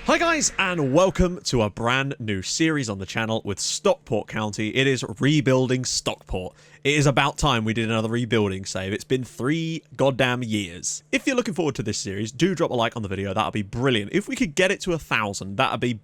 Hi guys, and welcome to a brand new series on the channel with Stockport County. It is rebuilding Stockport. It is about time we did another rebuilding save. It's been 3 goddamn years. If you're looking forward to this series, do drop a like on the video. That'd be brilliant. If we could get it to 1,000, that'd be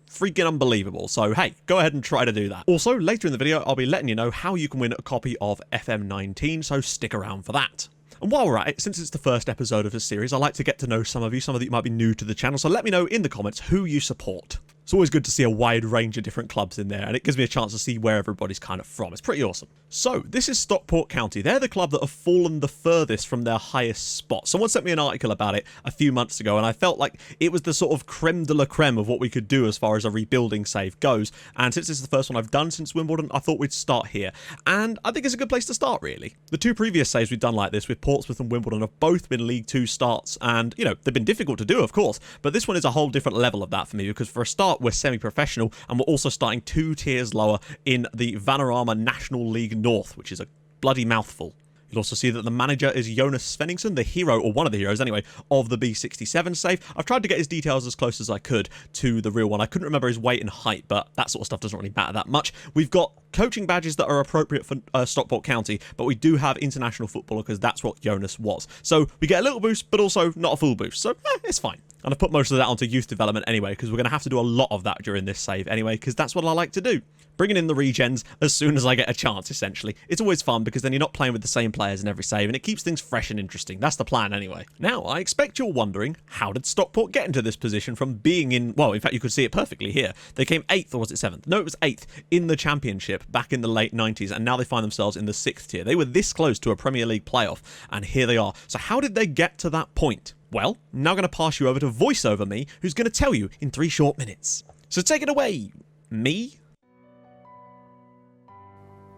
freaking unbelievable. So hey, go ahead and try to do that. Also, later in the video, I'll be letting you know how you can win a copy of FM19, so stick around for that. And while we're at it, since it's the first episode of this series, I'd like to get to know some of you. Some of you might be new to the channel, so let me know in the comments who you support. It's always good to see a wide range of different clubs in there, and it gives me a chance to see where everybody's kind of from. It's pretty awesome. So, this is Stockport County. They're the club that have fallen the furthest from their highest spot. Someone sent me an article about it a few months ago, and I felt like it was the sort of creme de la creme of what we could do as far as a rebuilding save goes. And since this is the first one I've done since Wimbledon, I thought we'd start here. And I think it's a good place to start, really. The two previous saves we've done like this with Portsmouth and Wimbledon have both been League 2 starts, and, you know, they've been difficult to do, of course, but this one is a whole different level of that for me, because for a start, we're semi-professional, and we're also starting 2 tiers lower in the Vanarama National League North, which is a bloody mouthful. You'll also see that the manager is Jonas Svenningsson, the hero, or one of the heroes anyway, of the B67 save. I've tried to get his details as close as I could to the real one. I couldn't remember his weight and height, but that sort of stuff doesn't really matter that much. We've got coaching badges that are appropriate for Stockport County, but we do have international footballer because that's what Jonas was. So we get a little boost, but also not a full boost. So it's fine. And I've put most of that onto youth development anyway, because we're going to have to do a lot of that during this save anyway, because that's what I like to do. Bringing in the regens as soon as I get a chance, essentially. It's always fun because then you're not playing with the same players in every save, and it keeps things fresh and interesting. That's the plan anyway. Now, I expect you're wondering, how did Stockport get into this position from being in, well, in fact, you could see it perfectly here. They came 8th, or was it 7th? No, it was 8th in the Championship back in the late 90s, and now they find themselves in the 6th tier. They were this close to a Premier League playoff, and here they are. So how did they get to that point? Well, I'm now going to pass you over to VoiceOver Me, who's going to tell you in 3 short minutes. So take it away, me.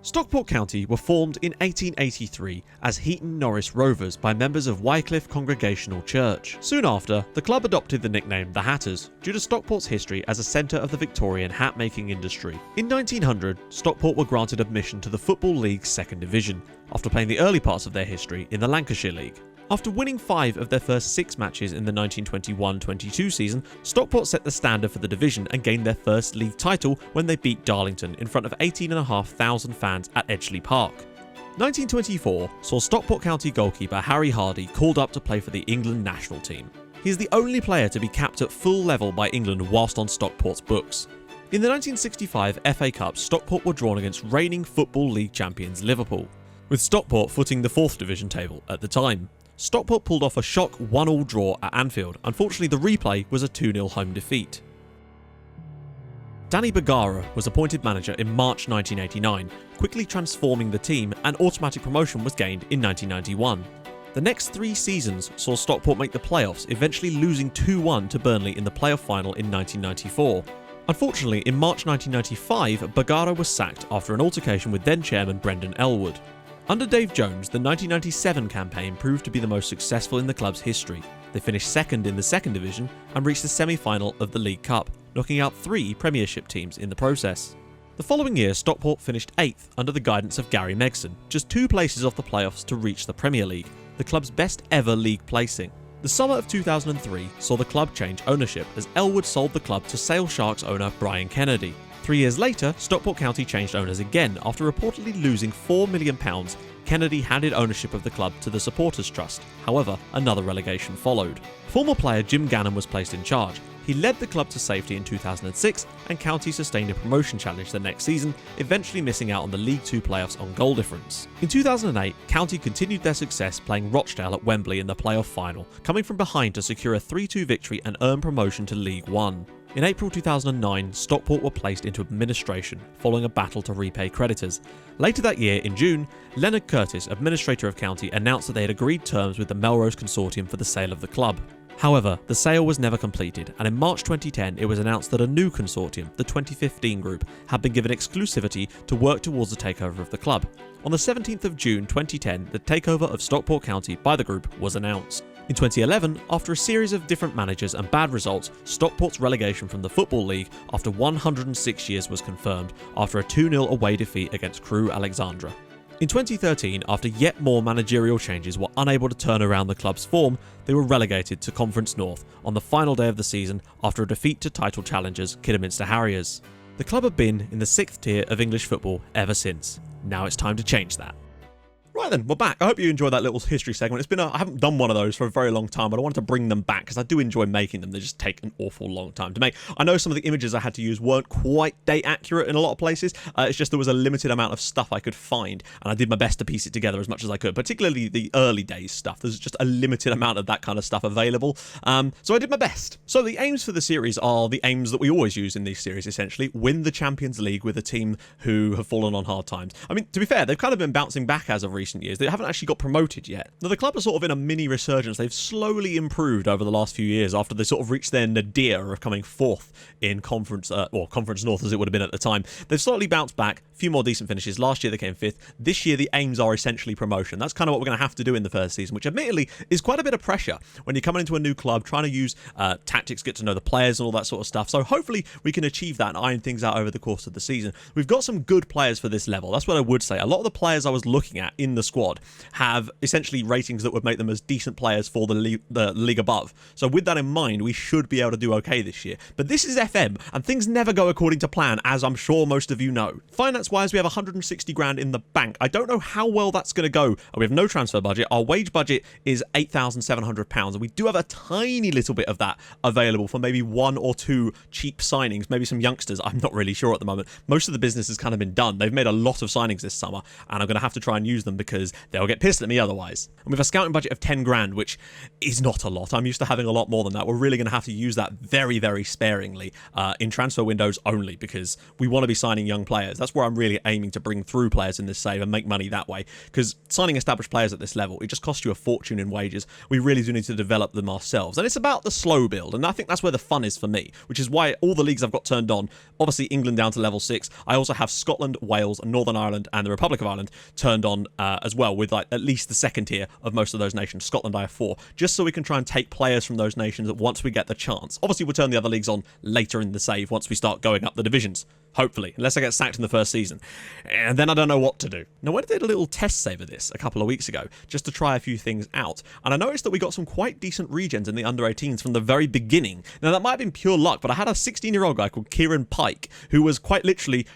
Stockport County were formed in 1883 as Heaton Norris Rovers by members of Wycliffe Congregational Church. Soon after, the club adopted the nickname the Hatters, due to Stockport's history as a centre of the Victorian hat-making industry. In 1900, Stockport were granted admission to the Football League's 2nd Division, after playing the early parts of their history in the Lancashire League. After winning 5 of their first 6 matches in the 1921-22 season, Stockport set the standard for the division and gained their first league title when they beat Darlington in front of 18,500 fans at Edgeley Park. 1924 saw Stockport County goalkeeper Harry Hardy called up to play for the England national team. He is the only player to be capped at full level by England whilst on Stockport's books. In the 1965 FA Cup, Stockport were drawn against reigning Football League champions Liverpool, with Stockport footing the 4th division table at the time. Stockport pulled off a shock 1-1 draw at Anfield. Unfortunately, the replay was a 2-0 home defeat. Danny Bergara was appointed manager in March 1989, quickly transforming the team, and automatic promotion was gained in 1991. The next 3 seasons saw Stockport make the playoffs, eventually losing 2-1 to Burnley in the playoff final in 1994. Unfortunately, in March 1995, Bergara was sacked after an altercation with then-chairman Brendan Elwood. Under Dave Jones, the 1997 campaign proved to be the most successful in the club's history. They finished 2nd in the 2nd Division and reached the semi-final of the League Cup, knocking out 3 Premiership teams in the process. The following year, Stockport finished 8th under the guidance of Gary Megson, just 2 places off the playoffs to reach the Premier League, the club's best ever league placing. The summer of 2003 saw the club change ownership as Elwood sold the club to Sale Sharks owner Brian Kennedy. 3 years later, Stockport County changed owners again after reportedly losing £4 million. Kennedy handed ownership of the club to the Supporters Trust. However, another relegation followed. Former player Jim Gannon was placed in charge. He led the club to safety in 2006, and County sustained a promotion challenge the next season, eventually missing out on the League 2 playoffs on goal difference. In 2008, County continued their success playing Rochdale at Wembley in the playoff final, coming from behind to secure a 3-2 victory and earn promotion to League 1. In April 2009, Stockport were placed into administration, following a battle to repay creditors. Later that year, in June, Leonard Curtis, administrator of County, announced that they had agreed terms with the Melrose Consortium for the sale of the club. However, the sale was never completed, and in March 2010 it was announced that a new consortium, the 2015 Group, had been given exclusivity to work towards the takeover of the club. On the 17th of June 2010, the takeover of Stockport County by the group was announced. In 2011, after a series of different managers and bad results, Stockport's relegation from the Football League after 106 years was confirmed after a 2-0 away defeat against Crewe Alexandra. In 2013, after yet more managerial changes were unable to turn around the club's form, they were relegated to Conference North on the final day of the season after a defeat to title challengers Kidderminster Harriers. The club have been in the 6th tier of English football ever since. Now it's time to change that. Right then, we're back. I hope you enjoyed that little history segment. It's been I haven't done one of those for a very long time, but I wanted to bring them back because I do enjoy making them. They just take an awful long time to make. I know some of the images I had to use weren't quite date accurate in a lot of places. It's just there was a limited amount of stuff I could find, and I did my best to piece it together as much as I could, particularly the early days stuff. There's just a limited amount of that kind of stuff available, so I did my best. So the aims for the series are the aims that we always use in these series, essentially. Win the Champions League with a team who have fallen on hard times. I mean, to be fair, they've kind of been bouncing back as of recent years. They haven't actually got promoted yet. Now, the club are sort of in a mini resurgence. They've slowly improved over the last few years after they sort of reached their nadir of coming 4th in Conference North as it would have been at the time. They've slightly bounced back, a few more decent finishes. Last year they came 5th. This year the aims are essentially promotion. That's kind of what we're going to have to do in the first season, which admittedly is quite a bit of pressure when you're coming into a new club, trying to use tactics, get to know the players and all that sort of stuff. So hopefully we can achieve that and iron things out over the course of the season. We've got some good players for this level. That's what I would say. A lot of the players I was looking at in the squad have essentially ratings that would make them as decent players for the league above. So with that in mind, we should be able to do okay this year. But this is FM, and things never go according to plan, as I'm sure most of you know. Finance-wise, we have 160 grand in the bank. I don't know how well that's going to go. We have no transfer budget. Our wage budget is £8,700, and we do have a tiny little bit of that available for maybe 1 or 2 cheap signings, maybe some youngsters. I'm not really sure at the moment. Most of the business has kind of been done. They've made a lot of signings this summer, and I'm going to have to try and use them because they'll get pissed at me otherwise. And we have a scouting budget of 10 grand, which is not a lot. I'm used to having a lot more than that. We're really going to have to use that very, very sparingly in transfer windows only because we want to be signing young players. That's where I'm really aiming to bring through players in this save and make money that way, because signing established players at this level, it just costs you a fortune in wages. We really do need to develop them ourselves. And it's about the slow build, and I think that's where the fun is for me, which is why all the leagues I've got turned on, obviously England down to level 6. I also have Scotland, Wales, Northern Ireland, and the Republic of Ireland turned on as well, with like at least the 2nd tier of most of those nations. Scotland I have 4, just so we can try and take players from those nations once we get the chance. Obviously we'll turn the other leagues on later in the save once we start going up the divisions, hopefully, unless I get sacked in the first season, and then I don't know what to do. Now, I did a little test save of this a couple of weeks ago just to try a few things out, and I noticed that we got some quite decent regens in the under-18s from the very beginning. Now, that might have been pure luck, but I had a 16-year-old guy called Kieran Pike who was quite literally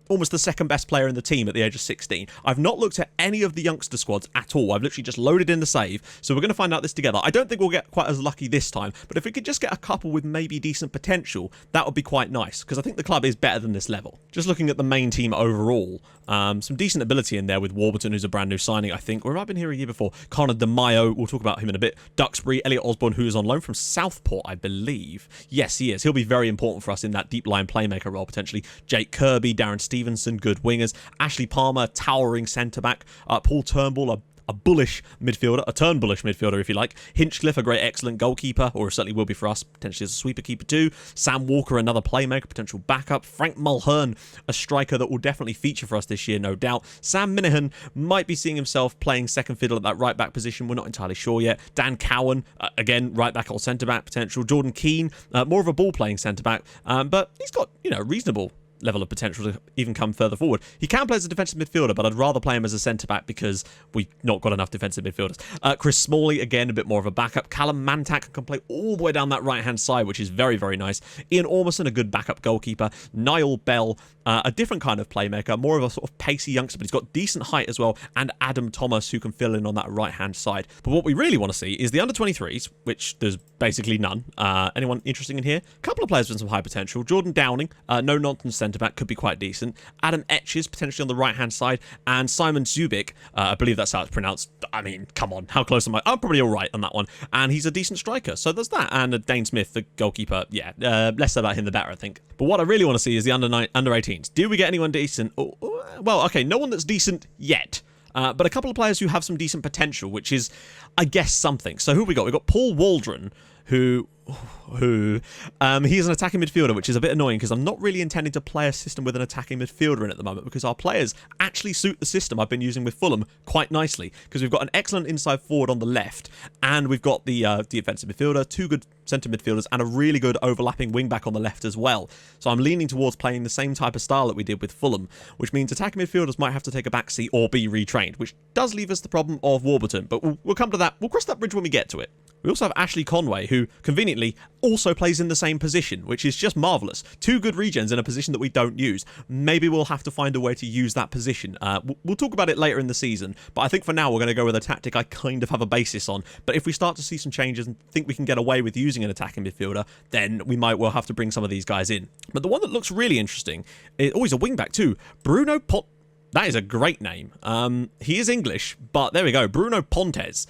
almost the 2nd best player in the team at the age of 16. I've not looked at any of the youngster squads at all. I've literally just loaded in the save, so we're going to find out this together. I don't think we'll get quite as lucky this time, but if we could just get a couple with maybe decent potential, that would be quite nice, because I think the club is better than this level. Just looking at the main team overall, some decent ability in there with Warburton, who's a brand new signing, I think. Or I've been here a year before. Connor DeMaio, we'll talk about him in a bit. Duxbury, Elliot Osborne, who's on loan from Southport, I believe. Yes, he is. He'll be very important for us in that deep line playmaker role, potentially. Jake Kirby, Darren Stevenson, good wingers. Ashley Palmer, towering centre-back. Paul Turnbull, a bullish midfielder, a turn-bullish midfielder, if you like. Hinchcliffe, a great, excellent goalkeeper, or certainly will be for us, potentially as a sweeper keeper too. Sam Walker, another playmaker, potential backup. Frank Mulhern, a striker that will definitely feature for us this year, no doubt. Sam Minahan might be seeing himself playing second fiddle at that right-back position. We're not entirely sure yet. Dan Cowan, again, right-back or centre-back potential. Jordan Keane, more of a ball-playing centre-back, but he's got, reasonable level of potential to even come further forward. He can play as a defensive midfielder, but I'd rather play him as a centre-back because we've not got enough defensive midfielders. Chris Smalley, again, a bit more of a backup. Callum Mantak can play all the way down that right-hand side, which is very, very nice. Ian Ormerson, a good backup goalkeeper. Niall Bell, a different kind of playmaker, more of a sort of pacey youngster, but he's got decent height as well. And Adam Thomas, who can fill in on that right-hand side. But what we really want to see is the under-23s, which there's basically none. Anyone interesting in here? A couple of players with some high potential. Jordan Downing, no-nonsense centre-back, could be quite decent. Adam Etches, potentially on the right-hand side. And Simon Zubik, I believe that's how it's pronounced. I mean, come on, how close am I? I'm probably all right on that one. And he's a decent striker, so there's that. And Dane Smith, the goalkeeper, yeah, less about him the better, I think. But what I really want to see is the under-18s. Do we get anyone decent? Well, okay, no one that's decent yet. But a couple of players who have some decent potential, which is, I guess, something. So who have we got? We've got Paul Waldron, He's an attacking midfielder, which is a bit annoying because I'm not really intending to play a system with an attacking midfielder in at the moment because our players actually suit the system I've been using with Fulham quite nicely because we've got an excellent inside forward on the left and we've got the defensive midfielder, 2 good centre midfielders and a really good overlapping wing back on the left as well. So I'm leaning towards playing the same type of style that we did with Fulham, which means attacking midfielders might have to take a backseat or be retrained, which does leave us the problem of Warburton, but we'll come to that. We'll cross that bridge when we get to it. We also have Ashley Conway, who, conveniently, also plays in the same position, which is just marvellous. 2 good regens in a position that we don't use. Maybe we'll have to find a way to use that position. We'll talk about it later in the season, but I think for now we're going to go with a tactic I kind of have a basis on. But if we start to see some changes and think we can get away with using an attacking midfielder, then we might well have to bring some of these guys in. But the one that looks really interesting, he's a wing-back too, Bruno Pot... That is a great name. He is English, but there we go, Bruno Pontes.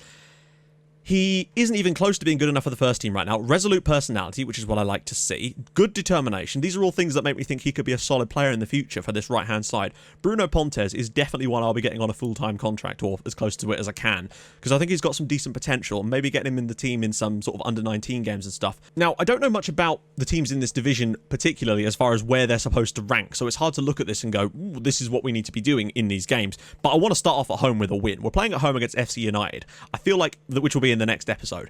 He isn't even close to being good enough for the first team right now. Resolute personality, which is what I like to see. Good determination. These are all things that make me think he could be a solid player in the future for this right-hand side. Bruno Pontes is definitely one I'll be getting on a full-time contract, or as close to it as I can, because I think he's got some decent potential, and maybe getting him in the team in some sort of under-19 games and stuff. Now, I don't know much about the teams in this division, particularly as far as where they're supposed to rank, so it's hard to look at this and go, ooh, this is what we need to be doing in these games. But I want to start off at home with a win. We're playing at home against FC United. I feel like, which will be in the next episode.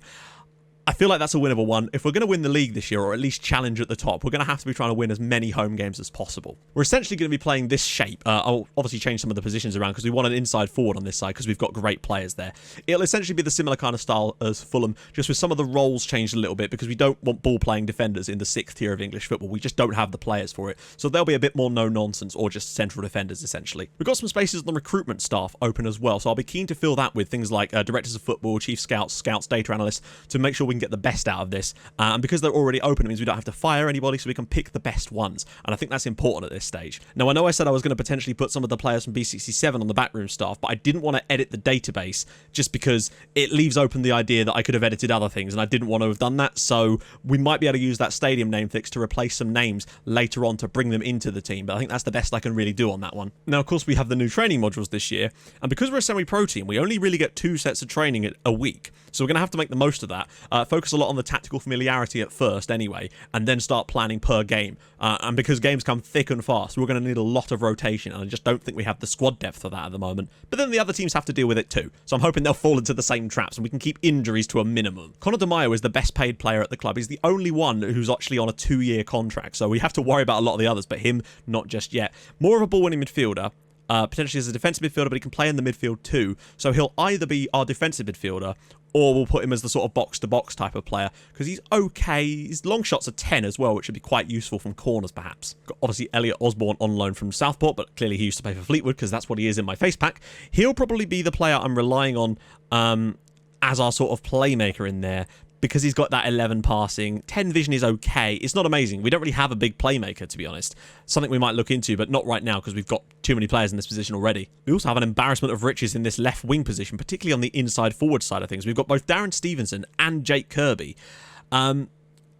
I feel like that's a winnable one. If we're going to win the league this year, or at least challenge at the top, we're going to have to be trying to win as many home games as possible. We're essentially going to be playing this shape. I'll obviously change some of the positions around because we want an inside forward on this side because we've got great players there. It'll essentially be the similar kind of style as Fulham, just with some of the roles changed a little bit because we don't want ball-playing defenders in the 6th tier of English football. We just don't have the players for it. So they'll be a bit more no-nonsense or just central defenders, essentially. We've got some spaces on the recruitment staff open as well, so I'll be keen to fill that with things like directors of football, chief scouts, data analysts, to make sure we can get the best out of this. And because they're already open, it means we don't have to fire anybody, so we can pick the best ones. And I think that's important at this stage. Now, I know I said I was going to potentially put some of the players from B67 on the backroom staff, but I didn't want to edit the database just because it leaves open the idea that I could have edited other things, and I didn't want to have done that. So we might be able to use that stadium name fix to replace some names later on to bring them into the team. But I think that's the best I can really do on that one. Now, of course, we have the new training modules this year, and because we're a semi-pro team, we only really get 2 sets of training a week. So we're going to have to make the most of that. Focus a lot on the tactical familiarity at first anyway, and then start planning per game. And because games come thick and fast, we're going to need a lot of rotation, and I just don't think we have the squad depth for that at the moment. But then the other teams have to deal with it too, so I'm hoping they'll fall into the same traps and we can keep injuries to a minimum. Conor De Maio is the best paid player at the club. He's the only one who's actually on a 2-year contract, so we have to worry about a lot of the others, but him, not just yet. More of a ball-winning midfielder. Potentially as a defensive midfielder, but he can play in the midfield too. So he'll either be our defensive midfielder, or we'll put him as the sort of box-to-box type of player, because he's okay. His long shots are 10 as well, which would be quite useful from corners, perhaps. Got obviously Elliot Osborne on loan from Southport, but clearly he used to play for Fleetwood, because that's what he is in my face pack. He'll probably be the player I'm relying on as our sort of playmaker in there, because he's got that 11 passing. 10 vision is okay. It's not amazing. We don't really have a big playmaker, to be honest. Something we might look into, but not right now because we've got too many players in this position already. We also have an embarrassment of riches in this left wing position, particularly on the inside forward side of things. We've got both Darren Stevenson and Jake Kirby. Now,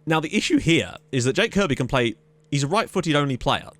the issue here is that Jake Kirby can play... He's a right-footed only player,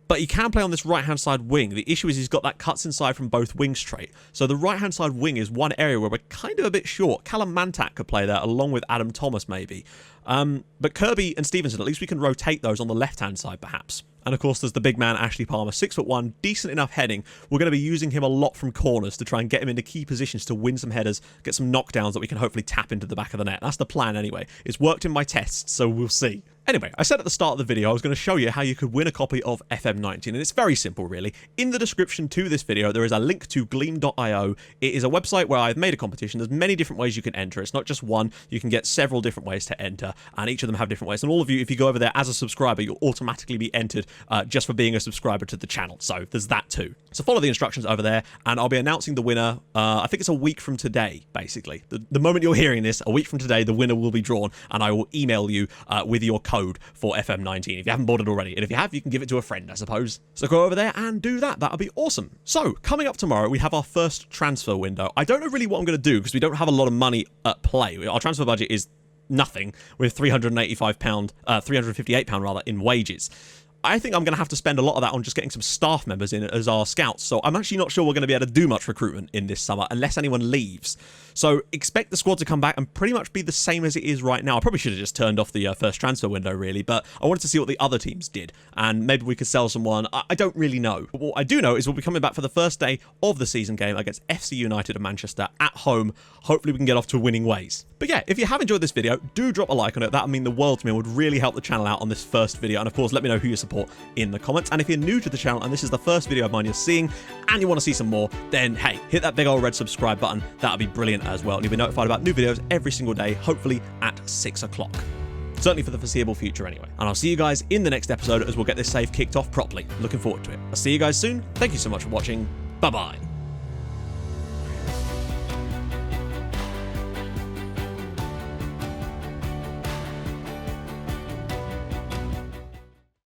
but he can play on this right-hand side wing. The issue is he's got that cuts inside from both wings trait. So the right-hand side wing is one area where we're kind of a bit short. Callum Mantak could play there, along with Adam Thomas, maybe. But Kirby and Stevenson, at least we can rotate those on the left-hand side, perhaps. And of course, there's the big man, Ashley Palmer, 6'1", decent enough heading. We're going to be using him a lot from corners to try and get him into key positions to win some headers, get some knockdowns that we can hopefully tap into the back of the net. That's the plan anyway. It's worked in my tests, so we'll see. Anyway, I said at the start of the video I was going to show you how you could win a copy of FM19, and it's very simple, really. In the description to this video, there is a link to gleam.io. It is a website where I've made a competition. There's many different ways you can enter. It's not just one. You can get several different ways to enter, and each of them have different ways. And all of you, if you go over there as a subscriber, you'll automatically be entered just for being a subscriber to the channel. So there's that too. So follow the instructions over there, and I'll be announcing the winner. I think it's a week from today, basically. The moment you're hearing this, a week from today, the winner will be drawn, and I will email you with your code for FM19 if you haven't bought it already. And if you have, you can give it to a friend, I suppose. So go over there and do that. That'll be awesome. So coming up tomorrow, we have our first transfer window. I don't know really what I'm going to do because we don't have a lot of money at play. Our transfer budget is nothing with £358 rather in wages. I think I'm going to have to spend a lot of that on just getting some staff members in as our scouts. So I'm actually not sure we're going to be able to do much recruitment in this summer unless anyone leaves. So expect the squad to come back and pretty much be the same as it is right now. I probably should have just turned off the first transfer window, really, but I wanted to see what the other teams did, and maybe we could sell someone. I don't really know. But what I do know is we'll be coming back for the first day of the season game against FC United of Manchester at home. Hopefully we can get off to winning ways. But yeah, if you have enjoyed this video, do drop a like on it. That would mean the world to me and would really help the channel out on this first video. And of course, let me know who you support in the comments. And if you're new to the channel and this is the first video of mine you're seeing and you want to see some more, then hey, hit that big old red subscribe button. That would be brilliant as well. And you'll be notified about new videos every single day, hopefully at 6 o'clock. Certainly for the foreseeable future anyway. And I'll see you guys in the next episode as we'll get this save kicked off properly. Looking forward to it. I'll see you guys soon. Thank you so much for watching. Bye-bye.